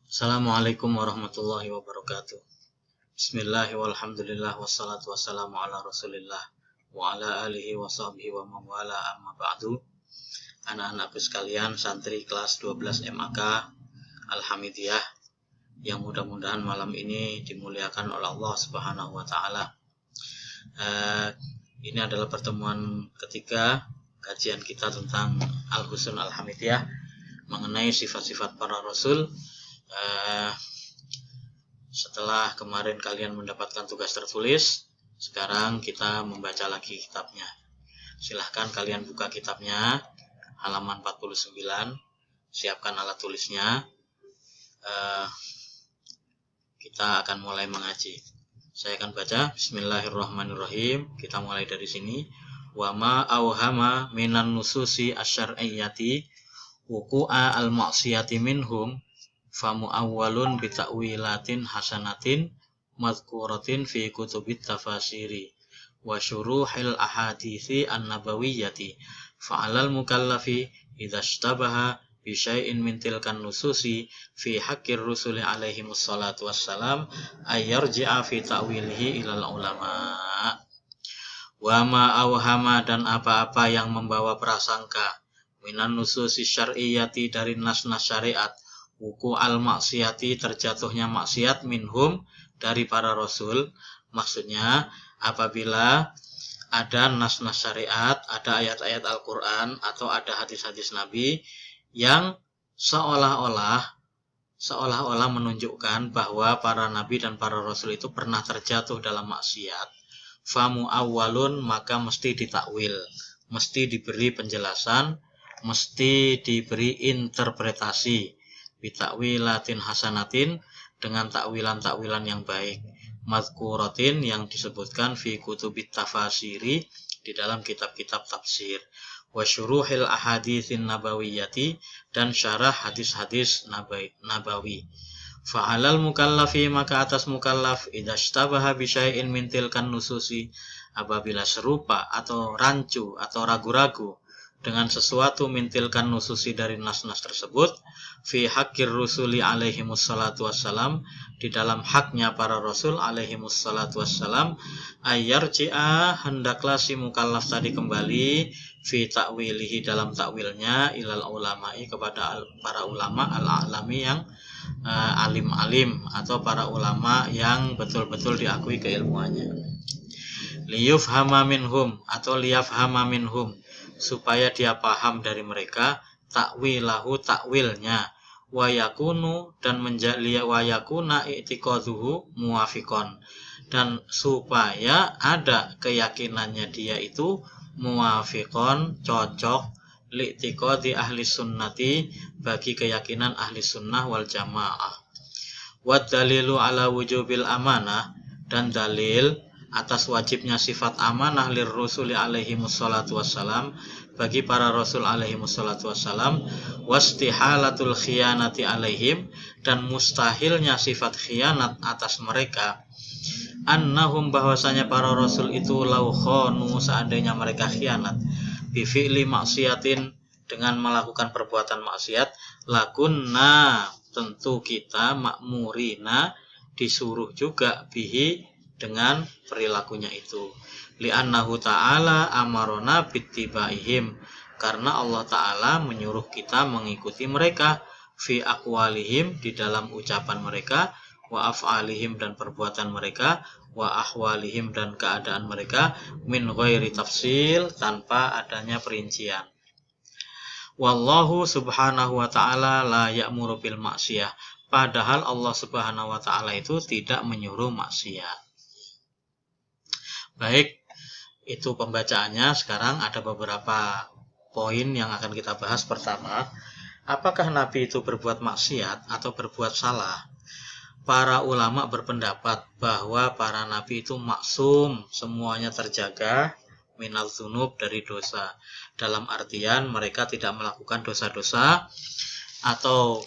Assalamualaikum warahmatullahi wabarakatuh. Bismillahirrahmanirrahim. Walhamdulillah wassalatu wassalamu ala Rasulillah wa ala alihi wa sahbihi wa mawala amma ba'du. Anak-anakku sekalian, santri kelas 12 MAK Al-Hamidiyah yang mudah-mudahan malam ini dimuliakan oleh Allah Subhanahu wa taala. Ini adalah pertemuan ketiga kajian kita tentang Al-Husun Al-Hamidiyah mengenai sifat-sifat para rasul. Setelah kemarin kalian mendapatkan tugas tertulis, sekarang kita membaca lagi kitabnya. Silahkan kalian buka kitabnya, halaman 49, siapkan alat tulisnya. Kita akan mulai mengaji. Saya akan baca. Bismillahirrahmanirrahim. Kita mulai dari sini. Wa ma auhama minan nususi asyar'iyyati wuqu'a al-ma'siyati minhum famu awwalun bita'wilatin hasanatin madhkuratin fi kutubit tafasiri wa syuruhil ahadithi an-nabawiyyati fa'alal mukallafi idza ishtabaha bi syai'in min tilkan nususi fi haqqir rusuli alaihimus salatu wassalam ayyarji'a fi ta'wilihi ilal ulama. Wa ma awhama, dan apa-apa yang membawa prasangka, minan nususi syar'iyyati, dari nas-nas syariat, wuku al-maksiyati, terjatuhnya maksiat, minhum, dari para rasul. Maksudnya apabila ada nas-nas syariat, ada ayat-ayat Al-Quran atau ada hadis-hadis Nabi yang seolah-olah menunjukkan bahwa para nabi dan para rasul itu pernah terjatuh dalam maksiat, famu awwalun, maka mesti ditakwil, mesti diberi penjelasan, mesti diberi interpretasi, bitakwilatin hasanatin, dengan takwilan-takwilan yang baik, madhkuratin, yang disebutkan fi kutubit tafasiri, di dalam kitab-kitab tafsir, wa syuruhil ahaditsin nabawiyyati, dan syarah hadis-hadis nabawi. Fa'alal mukallafi, maka atas mukallaf, idza ishtabaha bi syai'in min tilkan nususi, apabila serupa atau rancu atau ragu-ragu dengan sesuatu mintilkan nususi, dari nas-nas tersebut, fi haqqir rusuli alaihimus salatu wassalam, di dalam haknya para rasul alaihimus salatu wassalam, ayyarji'a, hendaklah si mukallaf tadi kembali, fi ta'wilihi, dalam takwilnya, ilal ulama'i, kepada para ulama al-a'lami, yang alim-alim, atau para ulama yang betul-betul diakui keilmuannya. Liyufhama minhum, atau liyafhama minhum, supaya dia paham dari mereka, takwilahu, takwilnya, wa yakunu, dan menjadi wa yakuna i'tiqaduhu muwafiqon, dan supaya ada keyakinannya dia itu muwafiqon, cocok, li'tiqadi ahli sunnati, bagi keyakinan ahli sunnah wal jamaah. Wa dalilu ala wujubil amanah, dan dalil atas wajibnya sifat amanah lir rusuli alaihimus salatu wassalam, bagi para rasul alaihimus salatu wassalam, wastihalatul khiyanati alaihim, dan mustahilnya sifat khianat atas mereka, annahum, bahwasanya para rasul itu, lau khonu, seandainya mereka khianat, bi fi'li maksiatin, dengan melakukan perbuatan maksiat, lakunna, tentu kita, makmurina, disuruh juga, bihi, dengan perilakunya itu, li'annahu ta'ala amarona bittibaihim, karena Allah Ta'ala menyuruh kita mengikuti mereka, fi aqwalihim, di dalam ucapan mereka, wa af'alihim, dan perbuatan mereka, wa ahwalihim, dan keadaan mereka, min ghairi tafsil, tanpa adanya perincian. Wallahu subhanahu wa ta'ala la ya'muru bil maksiyah, padahal Allah subhanahu wa ta'ala itu tidak menyuruh maksiat. Baik, itu pembacaannya. Sekarang ada beberapa poin yang akan kita bahas. Pertama, apakah Nabi itu berbuat maksiat atau berbuat salah? Para ulama berpendapat bahwa para Nabi itu maksum, semuanya terjaga, minal dzunub, dari dosa. Dalam artian mereka tidak melakukan dosa-dosa atau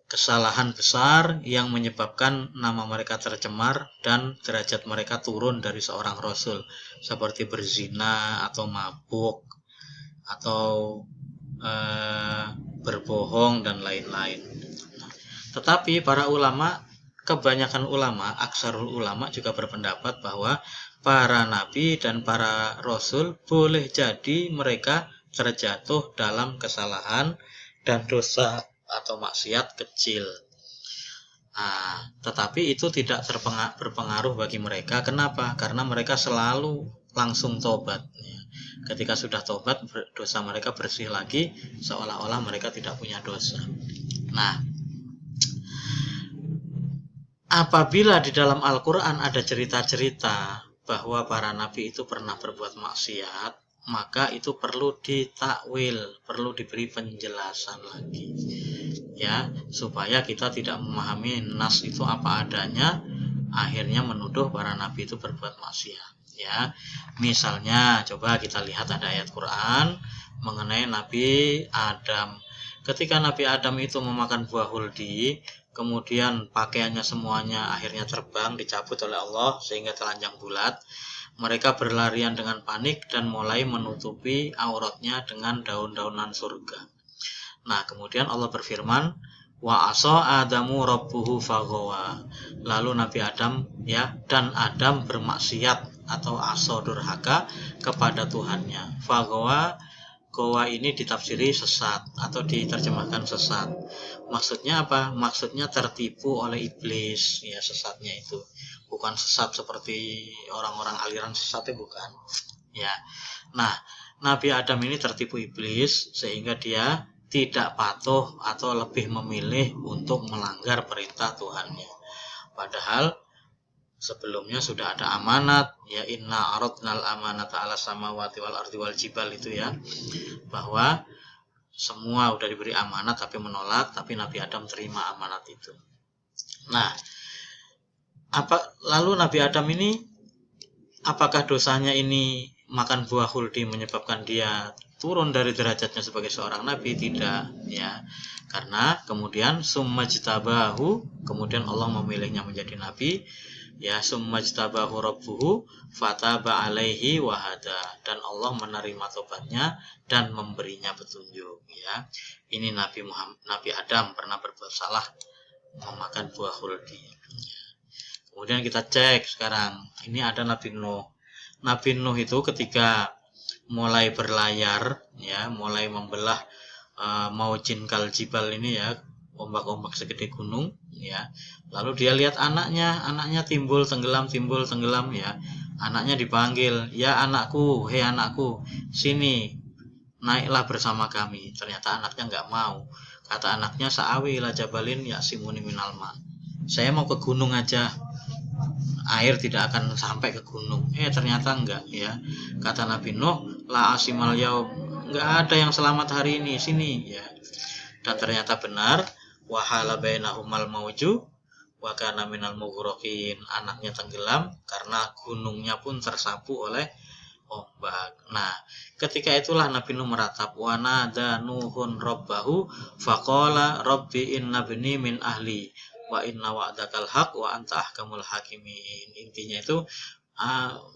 kesalahan besar yang menyebabkan nama mereka tercemar dan derajat mereka turun dari seorang rasul, seperti berzina atau mabuk atau berbohong dan lain-lain. Tetapi para ulama, kebanyakan ulama, aksarul ulama juga berpendapat bahwa para nabi dan para rasul boleh jadi mereka terjatuh dalam kesalahan dan dosa atau maksiat kecil. Nah, tetapi itu tidak berpengaruh bagi mereka. Kenapa? Karena mereka selalu langsung tobat. Ketika sudah tobat, dosa mereka bersih lagi, seolah-olah mereka tidak punya dosa. Nah, apabila di dalam Al-Quran ada cerita-cerita bahwa para nabi itu pernah berbuat maksiat, maka itu perlu ditakwil, perlu diberi penjelasan lagi, ya, supaya kita tidak memahami nas itu apa adanya, akhirnya menuduh para nabi itu berbuat maksiat. Ya, misalnya coba kita lihat ada ayat Quran mengenai Nabi Adam. Ketika Nabi Adam itu memakan buah huldi, kemudian pakaiannya semuanya akhirnya terbang, dicabut oleh Allah sehingga telanjang bulat. Mereka berlarian dengan panik dan mulai menutupi auratnya dengan daun-daunan surga. Nah, kemudian Allah berfirman, wa asa adamu rabbuhu faghawa. Lalu Nabi Adam, ya, dan Adam bermaksiat atau asa durhaka kepada Tuhannya. Faghawa, gowa ini ditafsiri sesat atau diterjemahkan sesat. Maksudnya apa? Maksudnya tertipu oleh iblis, ya, sesatnya itu. Bukan sesat seperti orang-orang aliran sesatnya, bukan. Ya. Nah, Nabi Adam ini tertipu iblis sehingga dia tidak patuh atau lebih memilih untuk melanggar perintah Tuhannya. Padahal sebelumnya sudah ada amanat, ya, inna aradnal amanata ala samawati wal ardi wal jibal itu, ya, bahwa semua udah diberi amanat tapi menolak, tapi Nabi Adam terima amanat itu. Nah, lalu Nabi Adam ini, apakah dosanya ini makan buah huldi menyebabkan dia turun dari derajatnya sebagai seorang nabi? Tidak, ya, karena kemudian summajtabahu, kemudian Allah memilihnya menjadi nabi, ya, summajtabahu rabbuhu fataba alaihi wahada, dan Allah menerima tobatnya dan memberinya petunjuk, ya. Ini Nabi Adam pernah berbuat salah memakan buah huldi. Kemudian kita cek sekarang, ini ada Nabi Nuh. Nabi Nuh itu ketika mulai berlayar, ya, mulai membelah maujin kal jibal ini, ya, ombak-ombak segede gunung, ya. Lalu dia lihat anaknya timbul tenggelam, ya. Anaknya dipanggil, ya anakku, hei anakku, sini, naiklah bersama kami. Ternyata anaknya nggak mau. Kata anaknya, sa'awi ila jabalin ya'simuni minal ma. Saya mau ke gunung aja, air tidak akan sampai ke gunung. Ternyata enggak, ya. Kata Nabi Nuh, la asimal yaum, enggak ada yang selamat hari ini, sini, ya. Dan ternyata benar, wahala bainahumal mauju wa kana minal mughraqin. Anaknya tenggelam karena gunungnya pun tersapu oleh ombak. Nah, ketika itulah Nabi Nuh meratap, wa nada nuhun rabbahu faqala rabbi inna bni min ahli wa inna wa'dakal haq wa anta ahkamul hakimin. Intinya itu,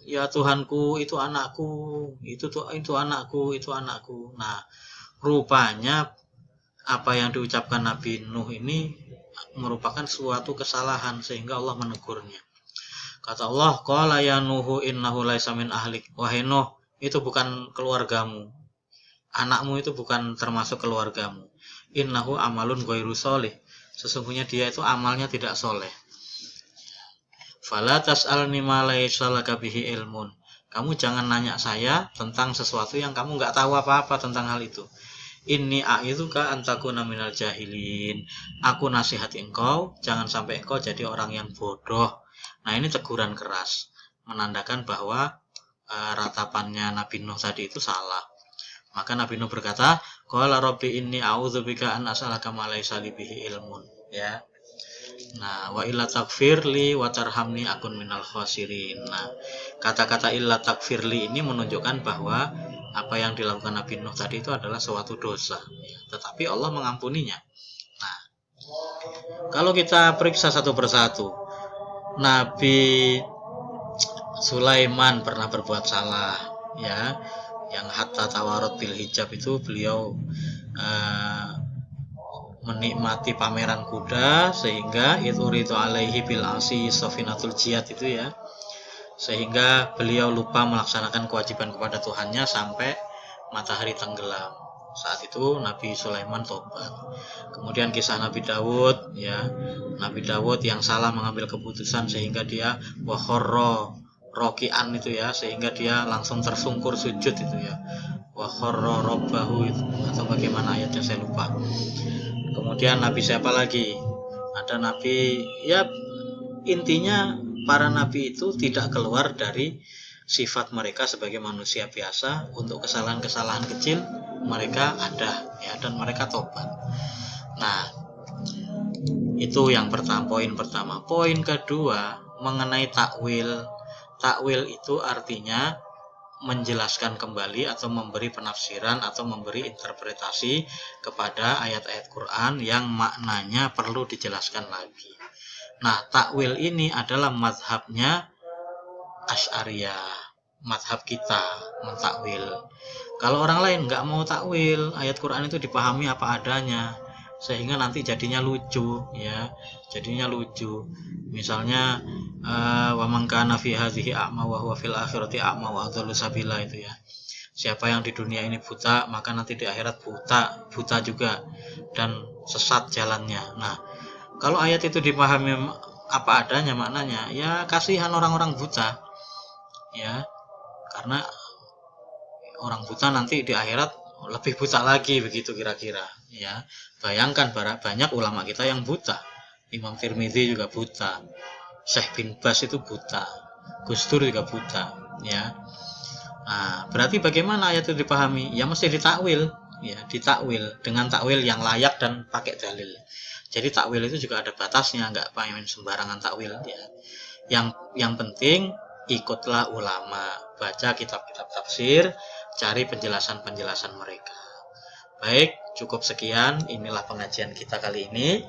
ya Tuhanku, itu anakku, itu anakku. Nah, rupanya apa yang diucapkan Nabi Nuh ini merupakan suatu kesalahan sehingga Allah menegurnya. Kata Allah, qala ya Nuhu innahu laisa min ahlik. Wahai Nuh, itu bukan keluargamu. Anakmu itu bukan termasuk keluargamu. Innahu amalun ghairu sholih. Sesungguhnya dia itu amalnya tidak soleh. Fala tas'alni ma laisa laka bihi ilmun. Kamu jangan nanya saya tentang sesuatu yang kamu nggak tahu apa-apa tentang hal itu. Inni a'idzuka an takuna minal jahilin. Aku nasihati engkau, jangan sampai engkau jadi orang yang bodoh. Nah, ini teguran keras, menandakan bahwa ratapannya Nabi Nuh tadi itu salah. Maka Nabi Nuh berkata, qala rabbi inni a'udzubika an as'alaka ma laisa li bihi ilmun, ya. Nah, wa illa takfirli wa tarhamni akun minal khasirin. Nah, kata-kata illa takfirli ini menunjukkan bahwa apa yang dilakukan Nabi Nuh tadi itu adalah suatu dosa, ya, tetapi Allah mengampuninya. Nah, kalau kita periksa satu persatu, Nabi Sulaiman pernah berbuat salah, ya, yang hatta tawarot bil hijab itu beliau menikmati pameran kuda sehingga itu alaihi bil asi safinatul jihad itu ya, sehingga beliau lupa melaksanakan kewajiban kepada Tuhannya sampai matahari tenggelam. Saat itu Nabi Sulaiman tobat. Kemudian kisah Nabi Dawud ya, Nabi Dawud yang salah mengambil keputusan sehingga dia wakhorro rokian itu ya, sehingga dia langsung tersungkur sujud itu ya, wakhorro robbahu itu, atau bagaimana ayatnya saya lupa. Kemudian Nabi siapa lagi? Ada Nabi, ya intinya para Nabi itu tidak keluar dari sifat mereka sebagai manusia biasa. Untuk kesalahan-kesalahan kecil mereka ada ya, dan mereka tobat. Nah, itu yang pertama, poin pertama. Poin kedua mengenai takwil. Takwil itu artinya menjelaskan kembali atau memberi penafsiran atau memberi interpretasi kepada ayat-ayat Quran yang maknanya perlu dijelaskan lagi. Nah, takwil ini adalah mazhabnya Asy'ariyah, mazhab kita mentakwil. Kalau orang lain nggak mau takwil, ayat Quran itu dipahami apa adanya, sehingga nanti jadinya lucu ya, jadinya lucu. Misalnya wa man kana fi hadhihi a'ma wa huwa fil akhirati a'ma wa adallu sabila itu ya. Siapa yang di dunia ini buta, maka nanti di akhirat buta juga dan sesat jalannya. Nah, kalau ayat itu dipahami apa adanya maknanya, ya kasihan orang-orang buta. Ya, karena orang buta nanti di akhirat lebih buta lagi begitu kira-kira ya. Bayangkan banyak ulama kita yang buta. Imam Tirmidzi juga buta, Syekh bin Bas itu buta, Gus Dur juga buta ya. Nah, berarti bagaimana ayat itu dipahami? Ya mesti ditakwil ya, ditakwil dengan takwil yang layak dan pakai dalil. Jadi takwil itu juga ada batasnya, nggak pengen sembarangan takwil ya. Yang penting ikutlah ulama, baca kitab-kitab tafsir, cari penjelasan-penjelasan mereka. Baik, cukup sekian, inilah pengajian kita kali ini.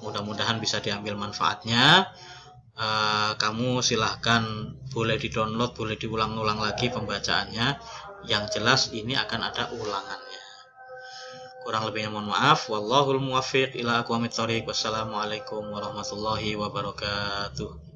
Mudah-mudahan bisa diambil manfaatnya. Kamu silahkan boleh di-download, boleh diulang-ulang lagi pembacaannya. Yang jelas ini akan ada ulangannya. Kurang lebihnya mohon maaf. Wallahul muwaffiq ila aqwamit thoriq. Wassalamualaikum warahmatullahi wabarakatuh.